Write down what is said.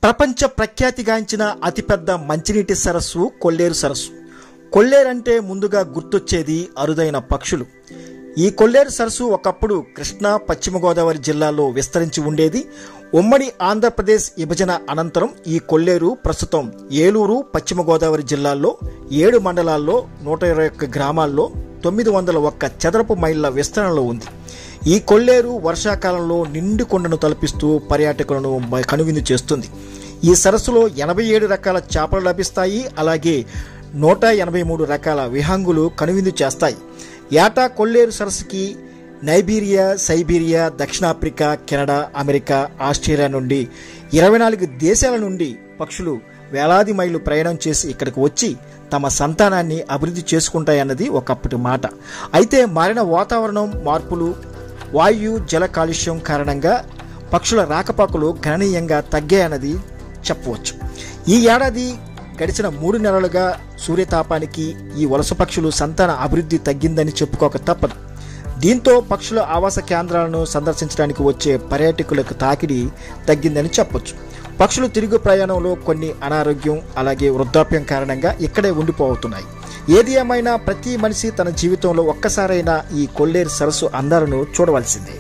ప్రపంచ ప్రఖ్యాతిగాంచిన అతిపెద్ద మంచినీటి సరస్సు కొల్లేరు సరస్సు. కొల్లేరంటే ముందుగా గుర్తొచ్చేది అరుదైన పక్షులు. ఈ కొల్లేరు సరస్సు ఒకప్పుడు కృష్ణా, పశ్చిమ గోదావరి జిల్లాల్లో విస్తరించి ఉండేది. ఉమ్మడి ఆంధ్రప్రదేశ్ విభజన అనంతరం ఈ కొల్లేరు ప్రస్తుతం ఏలూరు, పశ్చిమ గోదావరి జిల్లాల్లో 7 మండలాల్లో 121 గ్రామాల్లో 901 చదరపు మైళ్ళ విస్తరణలో ఉంది. ఈ కొల్లేరు వర్షాకాలంలో నిండు కొండను తలపిస్తూ పర్యాటకులను కనువిందు చేస్తుంది. ఈ సరస్సులో 87 రకాల చేపలు లభిస్తాయి. అలాగే 183 రకాల విహంగులు కనువిందు చేస్తాయి. ఏటా కొల్లేరు సరస్సుకి నైబీరియా, సైబీరియా, దక్షిణాఫ్రికా, కెనడా, అమెరికా, ఆస్ట్రేలియా నుండి 24 దేశాల నుండి పక్షులు వేలాది మైళ్ళు ప్రయాణం చేసి ఇక్కడికి వచ్చి తమ సంతానాన్ని అభివృద్ధి చేసుకుంటాయన్నది ఒకప్పటి మాట. అయితే మారిన వాతావరణం మార్పులు, వాయు జల కాలుష్యం కారణంగా పక్షుల రాకపోకలు గణనీయంగా తగ్గాయన్నది చెప్పవచ్చు. ఈ ఏడాది గడిచిన 3 నెలలుగా సూర్యతాపానికి ఈ వలస పక్షులు సంతాన అభివృద్ధి తగ్గిందని చెప్పుకోక తప్పదు. దీంతో పక్షుల ఆవాస కేంద్రాలను సందర్శించడానికి వచ్చే పర్యాటకులకు తాకిడి తగ్గిందని చెప్పొచ్చు. పక్షులు తిరుగు ప్రయాణంలో కొన్ని అనారోగ్యం, అలాగే వృద్ధాప్యం కారణంగా ఇక్కడే ఉండిపోతున్నాయి. ఏది ఏమైనా ప్రతి మనిషి తన జీవితంలో ఒక్కసారైనా ఈ కొల్లేరు సరస్సు అందాలను చూడవలసిందే.